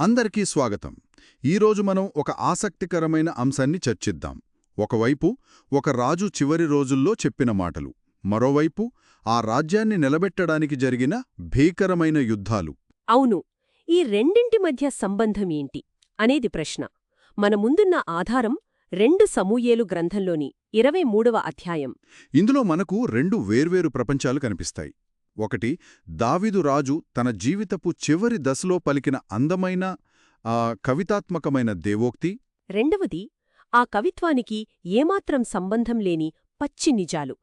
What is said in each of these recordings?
అందరికీ స్వాగతం. ఈరోజు మనం ఒక ఆసక్తికరమైన అంశాన్ని చర్చిద్దాం. ఒకవైపు ఒక రాజు చివరి రోజుల్లో చెప్పిన మాటలు, మరోవైపు ఆ రాజ్యాన్ని నిలబెట్టడానికి జరిగిన భీకరమైన యుద్ధాలు. అవును, ఈ రెండింటి మధ్య సంబంధం ఏంటి అనేది ప్రశ్న. మన ముందున్న ఆధారం 2 సమూయేలు గ్రంథంలోని 23వ అధ్యాయం. ఇందులో మనకు రెండు వేర్వేరు ప్రపంచాలు కనిపిస్తాయి. ఒకటి, దావీదు రాజు తన జీవితపు చివరి దశలో పలికిన అందమైన కవితాత్మకమైన దేవోక్తి. రెండవది, ఆ కవిత్వానికి ఏమాత్రం సంబంధం లేని పచ్చి నిజాలు,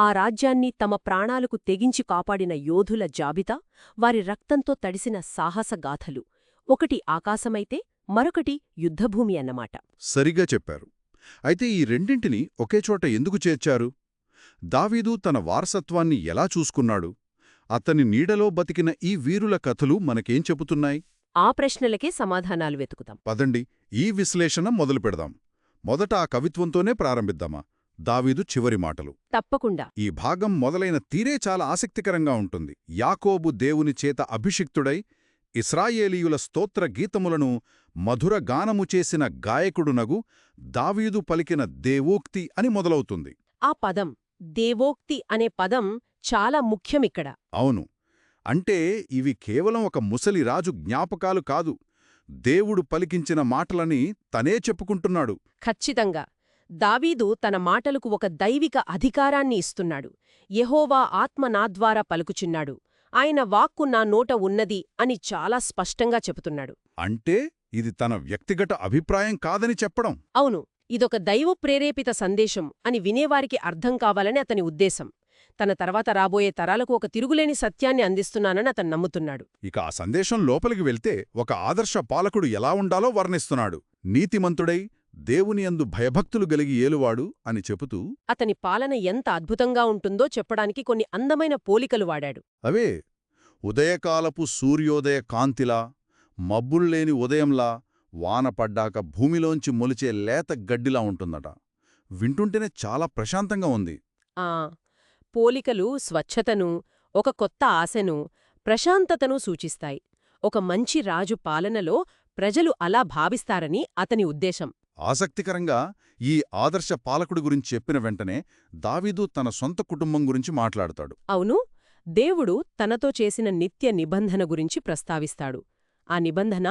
ఆ రాజ్యాన్ని తమ ప్రాణాలకు తెగించి కాపాడిన యోధుల జాబితా, వారి రక్తంతో తడిసిన సాహసగాథలు. ఒకటి ఆకాశమైతే మరొకటి యుద్ధభూమి అన్నమాట. సరిగా చెప్పారు. అయితే ఈ రెండింటినీ ఒకేచోట ఎందుకు చేర్చారు? దావీదు తన వారసత్వాన్ని ఎలా చూసుకున్నాడు? అతని నీడలో బతికిన ఈ వీరుల కథలు మనకేం చెబుతున్నాయి? ఆ ప్రశ్నలకే సమాధానాలు వెతుకుతాం. పదండి, ఈ విశ్లేషణ మొదలుపెడదాం. మొదట ఆ కవిత్వంతోనే ప్రారంభిద్దామా? దావీదు చివరి మాటలు. తప్పకుండా. ఈ భాగం మొదలైన తీరే చాలా ఆసక్తికరంగా ఉంటుంది. యాకోబు దేవుని చేత అభిషిక్తుడై ఇశ్రాయేలీయుల స్తోత్ర గీతములను మధుర గానము చేసిన గాయకుడునగు దావీదు పలికిన దేవోక్తి అని మొదలవుతుంది. ఆ పదం, దేవోక్తి అనే పదం చాలా ముఖ్యమిక్కడ. అవును. అంటే ఇవి కేవలం ఒక ముసలి రాజు జ్ఞాపకాలు కాదు, దేవుడు పలికించిన మాటలని తనే చెప్పుకుంటున్నాడు. ఖచ్చితంగా. దావీదు తన మాటలకు ఒక దైవిక అధికారాన్ని ఇస్తున్నాడు. యెహోవా ఆత్మ నాద్వారా పలుకుచున్నాడు, ఆయన వాక్కు నా నోట ఉన్నది అని చాలా స్పష్టంగా చెబుతున్నాడు. అంటే ఇది తన వ్యక్తిగత అభిప్రాయం కాదని చెప్పడం. అవును, ఇదొక దైవ ప్రేరేపిత సందేశం అని వినేవారికి అర్థం కావాలని అతని ఉద్దేశం. తన తర్వాత రాబోయే తరాలకు ఒక తిరుగులేని సత్యాన్ని అందిస్తున్నానని అతను నమ్ముతున్నాడు. ఇక ఆ సందేశం లోపలికి వెళ్తే ఒక ఆదర్శ పాలకుడు ఎలా ఉండాలో వర్ణిస్తున్నాడు. నీతిమంతుడై దేవునియందు భయభక్తులు గలిగి ఏలువాడు అని చెబుతూ అతని పాలన ఎంత అద్భుతంగా ఉంటుందో చెప్పడానికి కొన్ని అందమైన పోలికలు వాడాడు. అవే ఉదయకాలపు సూర్యోదయ కాంతిలా, మబ్బుల్లేని ఉదయంలా, వాన పడ్డాక భూమిలోంచి మొలిచే లేత గడ్డిలా ఉంటుందట. వింటుంటేనే చాలా ప్రశాంతంగా ఉంది. ఆ పోలికలు స్వచ్ఛతను, ఒక కొత్త ఆశను, ప్రశాంతతను సూచిస్తాయి. ఒక మంచి రాజు పాలనలో ప్రజలు అలా భావిస్తారని అతని ఉద్దేశం. ఆసక్తికరంగా ఈ ఆదర్శ పాలకుడి గురించి చెప్పిన వెంటనే దావీదు తన సొంత కుటుంబం గురించి మాట్లాడతాడు. అవును, దేవుడు తనతో చేసిన నిత్య నిబంధన గురించి ప్రస్తావిస్తాడు. ఆ నిబంధన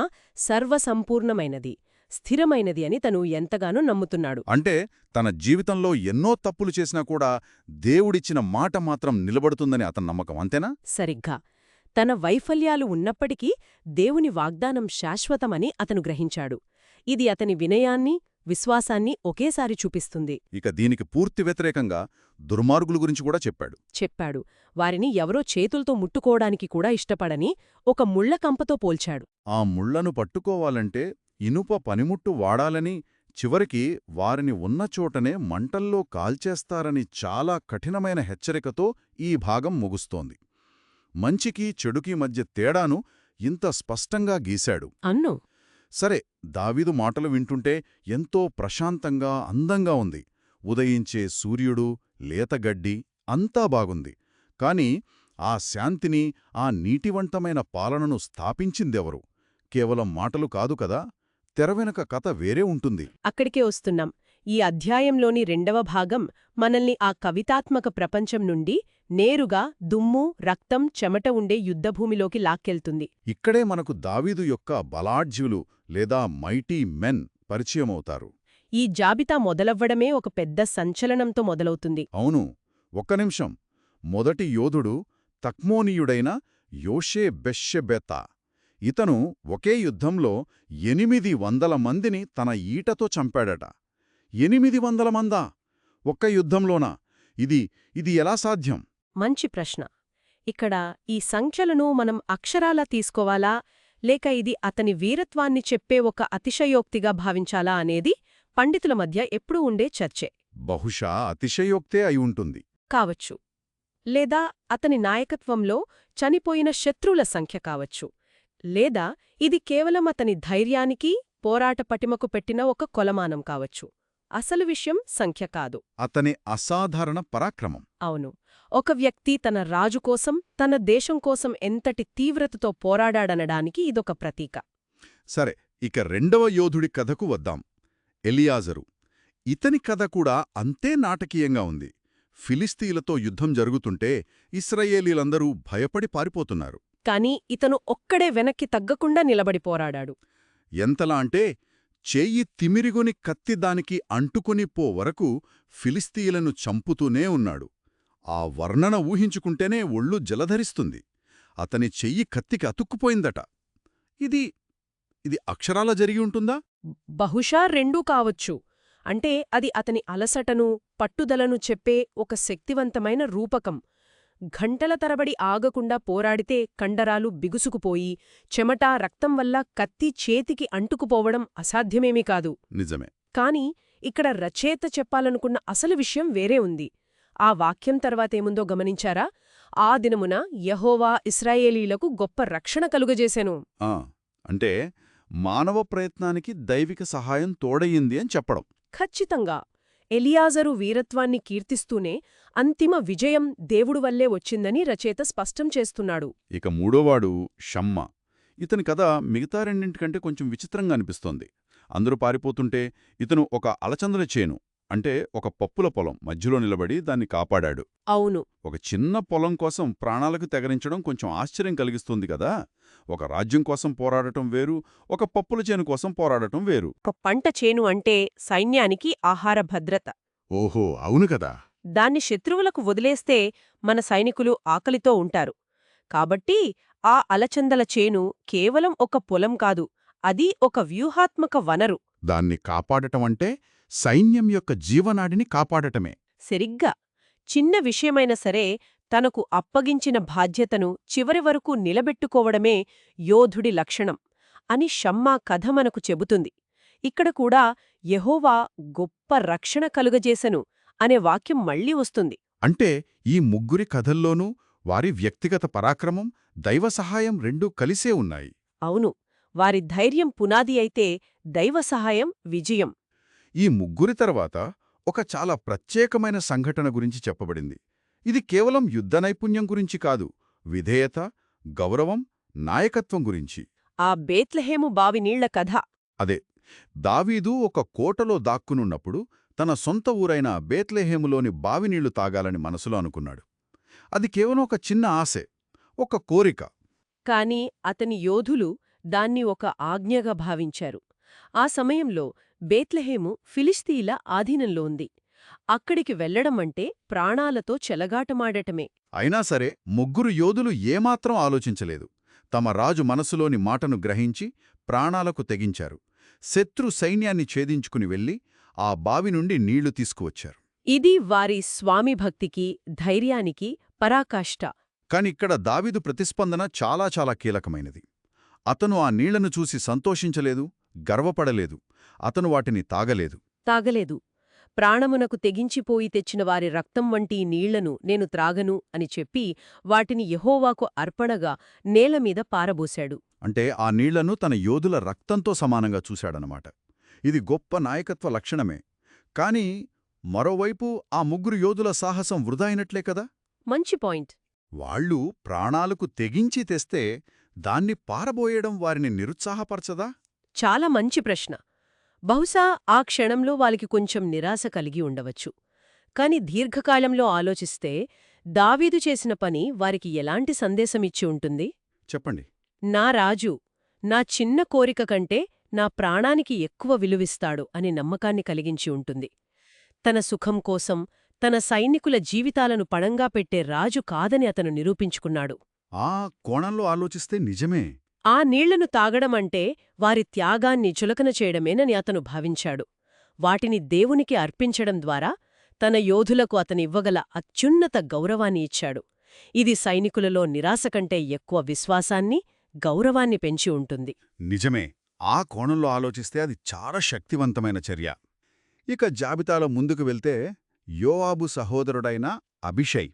సర్వసంపూర్ణమైనది, స్థిరమైనది అని తను ఎంతగానో నమ్ముతున్నాడు. అంటే తన జీవితంలో ఎన్నో తప్పులు చేసినా కూడా దేవుడిచ్చిన మాట మాత్రం నిలబడుతుందని అతని నమ్మకం, అంతేనా? సరిగ్గా. తన వైఫల్యాలు ఉన్నప్పటికీ దేవుని వాగ్దానం శాశ్వతమని అతను గ్రహించాడు. ఇది అతని వినయాన్ని, విశ్వాసాన్ని ఒకేసారి చూపిస్తుంది. ఇక దీనికి పూర్తి వ్యతిరేకంగా దుర్మార్గుల గురించి కూడా చెప్పాడు. వారిని ఎవరో చేతులతో ముట్టుకోవడానికి కూడా ఇష్టపడని ఒక ముళ్లకంపతో పోల్చాడు. ఆ ముళ్లను పట్టుకోవాలంటే ఇనుప పనిముట్టు వాడాలని, చివరికి వారిని ఉన్నచోటనే మంటల్లో కాల్చేస్తారని చాలా కఠినమైన హెచ్చరికతో ఈ భాగం ముగుస్తోంది. మంచికి చెడుకి మధ్య తేడాను ఇంత స్పష్టంగా గీశాడు. అన్ను సరే, దావీదు మాటలు వింటుంటే ఎంతో ప్రశాంతంగా, అందంగా ఉంది. ఉదయించే సూర్యుడు, లేతగడ్డి అంతా బాగుంది. కాని ఆ శాంతిని, ఆ నీటివంతమైన పాలనను స్థాపించిందెవరు? కేవలం మాటలు కాదు కదా, తెరవెనక కథ వేరే ఉంటుంది. అక్కడికే వస్తున్నాం. ఈ అధ్యాయంలోని 2వ భాగం మనల్ని ఆ కవితాత్మక ప్రపంచం నుండి నేరుగా దుమ్ము, రక్తం, చెమట ఉండే యుద్ధభూమిలోకి లాక్కెళ్తుంది. ఇక్కడే మనకు దావీదు యొక్క బలాఢ్యులు లేదా మైటీ మెన్ పరిచయమవుతారు. ఈ జాబితా మొదలవ్వడమే ఒక పెద్ద సంచలనంతో మొదలవుతుంది. అవును, ఒక్క నిమిషం. మొదటి యోధుడు తక్మోనీయుడైన యోషే బెష్షెబెతా. ఇతను ఒకే యుద్ధంలో 800 మందిని తన ఈటతో చంపాడట. 800 మందా? ఒక్క యుద్ధంలోనా? ఇది ఎలా సాధ్యం? మంచి ప్రశ్న. ఇక్కడ ఈ సంఖ్యలను మనం అక్షరాలా తీసుకోవాలా, లేక ఇది అతని వీరత్వాన్ని చెప్పే ఒక అతిశయోక్తిగా భావించాలా అనేది పండితుల మధ్య ఎప్పుడూ ఉండే చర్చే. బహుశా అతిశయోక్తే అయి ఉంటుంది. కావచ్చు. లేదా అతని నాయకత్వంలో చనిపోయిన శత్రువుల సంఖ్య కావచ్చు. లేదా ఇది కేవలం అతని ధైర్యానికి, పోరాట పటిమకు పెట్టిన ఒక కొలమానం కావచ్చు. అసలు విషయం సంఖ్య కాదు, అతని అసాధారణ పరాక్రమం. అవును, ఒక వ్యక్తి తన రాజు కోసం, తన దేశం కోసం ఎంతటి తీవ్రతతో పోరాడాడనడానికి ఇదొక ప్రతీక. సరే, ఇక రెండవ యోధుడి కథకు వద్దాం. ఎలియాజరు. ఇతని కథ కూడా అంతే నాటకీయంగా ఉంది. ఫిలిస్తీయులతో యుద్ధం జరుగుతుంటే ఇశ్రాయేలీలందరూ భయపడి పారిపోతున్నారు. కాని ఇతను ఒక్కడే వెనక్కి తగ్గకుండా నిలబడి పోరాడాడు. ఎంతలా అంటే చేయి తిమిరిగొని కత్తి దానికి అంటుకుని పో వరకు ఫిలిస్తీయులను చంపుతూనే ఉన్నాడు. ఆ వర్ణన ఊహించుకుంటేనే ఒళ్ళు జలధరిస్తుంది. అతని చెయ్యి కత్తికి అతుక్కుపోయిందట. ఇది అక్షరాల జరిగి ఉంటుందా? బహుశా రెండూ కావచ్చు. అంటే అది అతని అలసటను, పట్టుదలను చెప్పే ఒక శక్తివంతమైన రూపకం. గంటల తరబడి ఆగకుండా పోరాడితే కండరాలు బిగుసుకుపోయి, చెమట, రక్తం వల్ల కత్తి చేతికి అంటుకుపోవడం అసాధ్యమేమీ కాదు. నిజమే. కాని ఇక్కడ రచయిత చెప్పాలనుకున్న అసలు విషయం వేరే ఉంది. ఆ వాక్యం తర్వాతేముందో గమనించారా? ఆ దినమున యెహోవా ఇశ్రాయేలీలకు గొప్ప రక్షణ కలుగజేసెను. అంటే మానవ ప్రయత్నానికి దైవిక సహాయం తోడయింది అని చెప్పడం. ఖచ్చితంగా. ఎలియాజరు వీరత్వాన్ని కీర్తిస్తూనే అంతిమ విజయం దేవుడు వల్లే వచ్చిందని రచయిత స్పష్టం చేస్తున్నాడు. ఇక మూడోవాడు షమ్మా. ఇతని కథ మిగతా రెండింటికంటే కొంచెం విచిత్రంగా అనిపిస్తోంది. అందరూ పారిపోతుంటే ఇతను ఒక అలచందల చేను, అంటే ఒక పప్పుల పొలం మధ్యలో నిలబడి దాన్ని కాపాడాడు. అవును. ఒక చిన్న పొలం కోసం ప్రాణాలకు తెగరించడం కొంచెం ఆశ్చర్యం కలిగిస్తుంది కదా. ఒక రాజ్యం కోసం పోరాడటం వేరు, ఒక పప్పుల చేను కోసం పోరాడటం వేరు. ఒక పంట చేను అంటే సైన్యానికి ఆహార భద్రత. ఓహో, అవును కదా. దాన్ని శత్రువులకు వదిలేస్తే మన సైనికులు ఆకలితో ఉంటారు. కాబట్టి ఆ అలచందల చేను కేవలం ఒక పొలం కాదు, అది ఒక వ్యూహాత్మక వనరు. దాన్ని కాపాడటమంటే సైన్యం యొక్క జీవనాడిని కాపాడటమే. సరిగ్గా. చిన్న విషయమైనా సరే తనకు అప్పగించిన బాధ్యతను చివరి వరకు నిలబెట్టుకోవడమే యోధుడి లక్షణం అని షమ్మా కథ మనకు చెబుతుంది. ఇక్కడ కూడా యెహోవా గొప్ప రక్షణ కలుగజేసెను అనే వాక్యం మళ్ళీ వస్తుంది. అంటే ఈ ముగ్గురి కథల్లోనూ వారి వ్యక్తిగత పరాక్రమం, దైవ సహాయం రెండూ కలిసే ఉన్నాయి. అవును. వారి ధైర్యం పునాది అయితే దైవ సహాయం విజయం. ఈ ముగ్గురి తర్వాత ఒక చాలా ప్రత్యేకమైన సంఘటన గురించి చెప్పబడింది. ఇది కేవలం యుద్ధ నైపుణ్యం గురించి కాదు, విధేయత, గౌరవం, నాయకత్వం గురించి. ఆ బేత్లెహేము బావి నీళ్ల కథ. అదే, దావీదు ఒక కోటలో దాక్కునున్నప్పుడు తన సొంత ఊరైన బేత్లెహేములోని బావినీళ్లు తాగాలని మనసులో అనుకున్నాడు. అది కేవలం ఒక చిన్న ఆశే, ఒక కోరిక. కాని అతని యోధులు దాన్ని ఒక ఆజ్ఞగా భావించారు. ఆ సమయంలో బేత్లెహేము ఫిలిస్తీయుల ఆధీనంలో ఉంది. అక్కడికి వెళ్లడమంటే ప్రాణాలతో చెలగాటమాడటమే. అయినా సరే ముగ్గురు యోధులు ఏమాత్రం ఆలోచించలేదు. తమ రాజు మనసులోని మాటను గ్రహించి ప్రాణాలకు తెగించారు. శత్రు సైన్యాన్ని ఛేదించుకుని వెళ్లి ఆ బావి నుండి నీళ్లు తీసుకువచ్చారు. ఇది వారి స్వామిభక్తికి, ధైర్యానికి పరాకాష్ట. కానిక్కడ దావీదు ప్రతిస్పందన చాలా చాలా కీలకమైనది. అతను ఆ నీళ్లను చూసి సంతోషించలేదు, గర్వపడలేదు. అతను వాటిని తాగలేదు. ప్రాణమునకు తెగించిపోయి తెచ్చిన వారి రక్తం వంటి నీళ్లను నేను త్రాగను అని చెప్పి వాటిని యెహోవాకు అర్పణగా నేలమీద పారబోశాడు. అంటే ఆ నీళ్లను తన యోధుల రక్తంతో సమానంగా చూశాడనమాట. ఇది గొప్ప నాయకత్వ లక్షణమే. కాని మరోవైపు ఆ ముగ్గురు యోధుల సాహసం వృధా అయినట్లే కదా. మంచి పాయింట్. వాళ్ళు ప్రాణాలకు తెగించి తెస్తే దాన్ని పారబోయడం వారిని నిరుత్సాహపరచదా? చాలా మంచి ప్రశ్న. బహుశా ఆ క్షణంలో వాళ్ళకి కొంచెం నిరాశ కలిగి ఉండవచ్చు. కాని దీర్ఘకాలంలో ఆలోచిస్తే దావీదు చేసిన పని వారికి ఎలాంటి సందేశమిచ్చి ఉంటుంది? చెప్పండి. నా రాజు నా చిన్న కోరిక కంటే నా ప్రాణానికి ఎక్కువ విలువిస్తాడు అనే నమ్మకాన్ని కలిగించి ఉంటుంది. తన సుఖం కోసం తన సైనికుల జీవితాలను పణంగా పెట్టే రాజు కాదని అతను నిరూపించుకున్నాడు. ఆ కోణంలో ఆలోచిస్తే నిజమే. ఆ నీళ్లను తాగడమంటే వారి త్యాగాన్ని చులకన చేయడమేనని అతను భావించాడు. వాటిని దేవునికి అర్పించడం ద్వారా తన యోధులకు అతనివ్వగల అత్యున్నత గౌరవాన్ని ఇచ్చాడు. ఇది సైనికులలో నిరాశ కంటే ఎక్కువ విశ్వాసాన్ని, గౌరవాన్ని పెంచి ఉంటుంది. నిజమే. ఆ కోణంలో ఆలోచిస్తే అది చాలా శక్తివంతమైన చర్య. ఇక జాబితాలో ముందుకు వెళ్తే యోవాబు సహోదరుడైన అబిషై.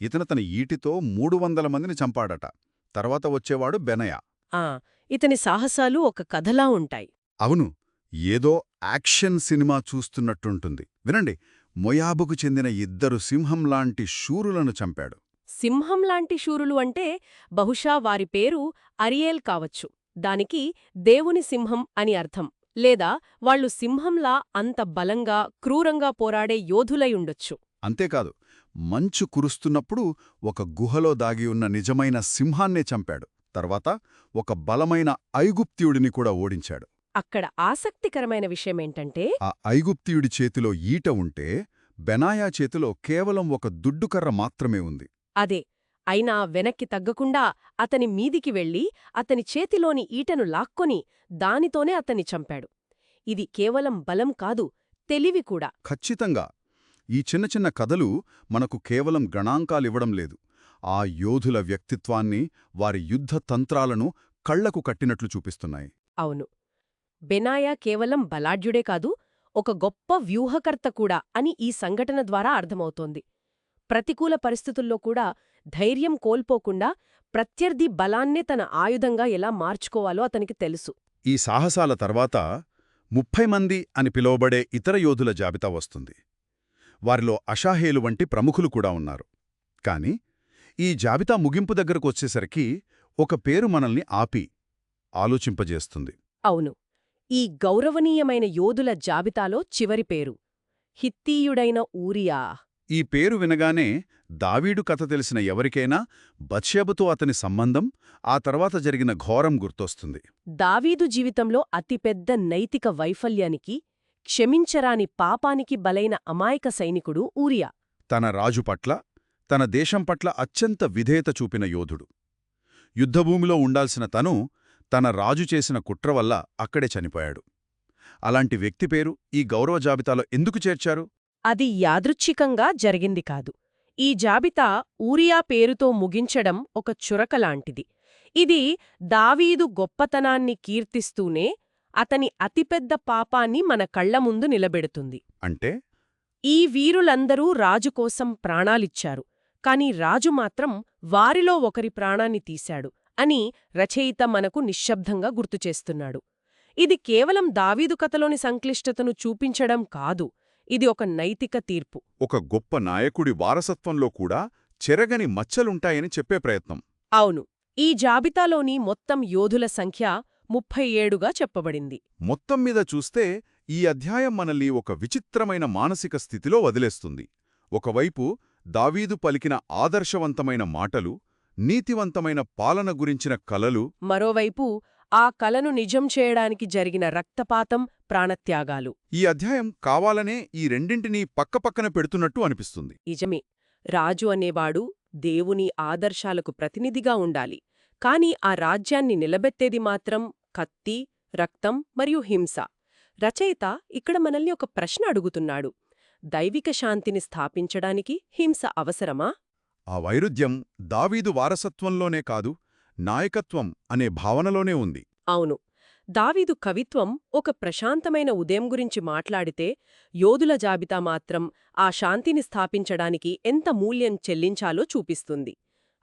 ఇతను తన ఈటితో 300 మందిని చంపాడట. తర్వాత వచ్చేవాడు బెనయా. ఇతని సాహసాలు ఒక కథలా ఉంటాయి. అవును, ఏదో యాక్షన్ సినిమా చూస్తున్నట్టుంటుంది. వినండి, మొయాబుకు చెందిన 2 సింహంలాంటి శూరులను చంపాడు. సింహంలాంటి శూరులు అంటే బహుశా వారి పేరు అరియేల్ కావచ్చు. దానికి దేవుని సింహం అని అర్థం, లేదా వాళ్ళు సింహంలా అంత బలంగా క్రూరంగా పోరాడే యోధులై ఉండొచ్చు. అంతేకాదు, మంచు కురుస్తున్నప్పుడు ఒక గుహలో దాగి ఉన్న నిజమైన సింహాన్నే చంపాడు. తర్వాత ఒక బలమైన ఐగుప్తీయుడిని కూడా ఓడించాడు. అక్కడ ఆసక్తికరమైన విషయమేంటంటే, ఆ ఐగుప్తీయుడి చేతిలో ఈట ఉంటే బెనాయా చేతిలో కేవలం ఒక దుడ్డుకర్ర మాత్రమే ఉంది. అదే అయినా వెనక్కి తగ్గకుండా అతని మీదికి వెళ్ళి అతని చేతిలోని ఈటను లాక్కొని దానితోనే అతన్ని చంపాడు. ఇది కేవలం బలం కాదు, తెలివి కూడా. ఖచ్చితంగా. ఈ చిన్న చిన్న కథలు మనకు కేవలం గణాంకాలివ్వడం లేదు, ఆ యోధుల వ్యక్తిత్వాన్ని, వారి యుద్ధ తంత్రాలను కళ్లకు కట్టినట్లు చూపిస్తున్నాయి. అవును, బెనాయా కేవలం బలాఢ్యుడే కాదు, ఒక గొప్ప వ్యూహకర్త కూడా అని ఈ సంఘటన ద్వారా అర్థమవుతోంది. ప్రతికూల పరిస్థితుల్లో కూడా ధైర్యం కోల్పోకుండా ప్రత్యర్థి బలాన్నే తన ఆయుధంగా ఎలా మార్చుకోవాలో అతనికి తెలుసు. ఈ సాహసాల తర్వాత 30 మంది అని పిలువబడే ఇతర యోధుల జాబితా వస్తుంది. వారిలో అషాహేలు వంటి ప్రముఖులు కూడా ఉన్నారు. కాని ఈ జాబితా ముగింపు దగ్గరకు వచ్చేసరికి ఒక పేరు మనల్ని ఆలోచింపజేస్తుంది. అవును, ఈ గౌరవనీయమైన యోధుల జాబితాలో చివరి పేరు హిత్తీయుడైన ఊరియా. ఈ పేరు వినగానే దావీదు కథ తెలిసిన ఎవరికైనా బత్షెబతో అతని సంబంధం, ఆ తర్వాత జరిగిన ఘోరం గుర్తొస్తుంది. దావీదు జీవితంలో అతిపెద్ద నైతిక వైఫల్యానికి, క్షమించరాని పాపానికి బలైన అమాయక సైనికుడు ఊరియా. తన రాజు పట్ల, తన దేశం పట్ల అత్యంత విధేయత చూపిన యోధుడు. యుద్ధభూమిలో ఉండాల్సిన తను తన రాజు చేసిన కుట్ర వల్ల అక్కడే చనిపోయాడు. అలాంటి వ్యక్తి పేరు ఈ గౌరవ జాబితాలో ఎందుకు చేర్చారు? అది యాదృచ్ఛికంగా జరిగింది కాదు. ఈ జాబితా ఊరియా పేరుతో ముగించడం ఒక చురకలాంటిది. ఇది దావీదు గొప్పతనాన్ని కీర్తిస్తూనే అతని అతిపెద్ద పాపాన్ని మన కళ్ల ముందు నిలబెడుతుంది. అంటే ఈ వీరులందరూ రాజుకోసం ప్రాణాలిచ్చారు, కాని రాజు మాత్రం వారిలో ఒకరి ప్రాణాన్ని తీశాడు అని రచయిత మనకు నిశ్శబ్దంగా గుర్తుచేస్తున్నాడు. ఇది కేవలం దావీదు కథలోని సంక్లిష్టతను చూపించడం కాదు, ఇది ఒక నైతిక తీర్పు. ఒక గొప్ప నాయకుడి వారసత్వంలో కూడా చెరగని మచ్చలుంటాయని చెప్పే ప్రయత్నం. అవును, ఈ జాబితాలోని మొత్తం యోధుల సంఖ్య 37గా చెప్పబడింది. మొత్తం మీద చూస్తే ఈ అధ్యాయం మనల్ని ఒక విచిత్రమైన మానసిక స్థితిలో వదిలేస్తుంది. ఒకవైపు దావీదు పలికిన ఆదర్శవంతమైన మాటలు, నీతివంతమైన పాలన గురించిన కలలు, మరోవైపు ఆ కలను నిజం చేయడానికి జరిగిన రక్తపాతం, ప్రాణత్యాగాలు. ఈ అధ్యాయం కావాలనే ఈ రెండింటినీ పక్కపక్కన పెడుతున్నట్టు అనిపిస్తుంది. నిజమే, రాజు అనేవాడు దేవుని ఆదర్శాలకు ప్రతినిధిగా ఉండాలి, కాని ఆ రాజ్యాన్ని నిలబెత్తేది మాత్రం కత్తి, రక్తం మరియు హింస. రచయిత ఇక్కడ మనల్ని ఒక ప్రశ్న అడుగుతున్నాడు: దైవిక శాంతిని స్థాపించడానికి హింస అవసరమా? ఆ వైరుధ్యం దావీదు వారసత్వంలోనే కాదు, నాయకత్వం అనే భావనలోనే ఉంది. అవును, దావీదు కవిత్వం ఒక ప్రశాంతమైన ఉదయం గురించి మాట్లాడితే, యోధుల జాబితా మాత్రం ఆ శాంతిని స్థాపించడానికి ఎంత మూల్యం చెల్లించాలో చూపిస్తుంది.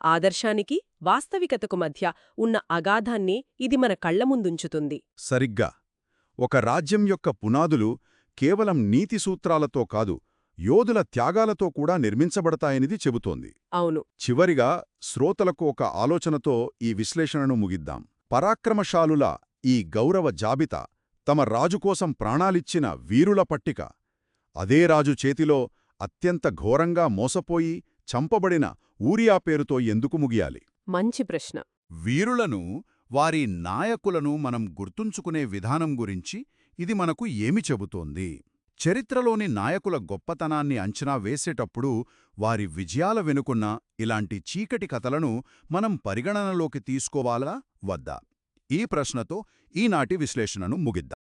ఆదర్శానికి, వాస్తవికతకు మధ్య ఉన్న అగాధాన్ని ఇది మన కళ్ల ముందుంచుతుంది. సరిగ్గా. ఒక రాజ్యం యొక్క పునాదులు కేవలం నీతి సూత్రాలతో కాదు, యోధుల త్యాగాలతో కూడా నిర్మించబడతాయనిది చెబుతోంది. అవును. చివరిగా శ్రోతలకు ఒక ఆలోచనతో ఈ విశ్లేషణను ముగిద్దాం. పరాక్రమశాలుల ఈ గౌరవ జాబితా తమ రాజుకోసం ప్రాణాలిచ్చిన వీరుల పట్టిక. అదే రాజు చేతిలో అత్యంత ఘోరంగా మోసపోయి చంపబడిన ఊరియా పేరుతో ఎందుకు ముగియాలి? మంచి ప్రశ్న. వీరులను, వారి నాయకులను మనం గుర్తుంచుకునే విధానం గురించి ఇది మనకు ఏమి చెబుతోంది? చరిత్రలోని నాయకుల గొప్పతనాన్ని అంచనా వేసేటప్పుడు వారి విజయాల వెనుకున్న ఇలాంటి చీకటి కథలను మనం పరిగణనలోకి తీసుకోవాలా వద్దా? ఈ ప్రశ్నతో ఈనాటి విశ్లేషణను ముగిద్దాం.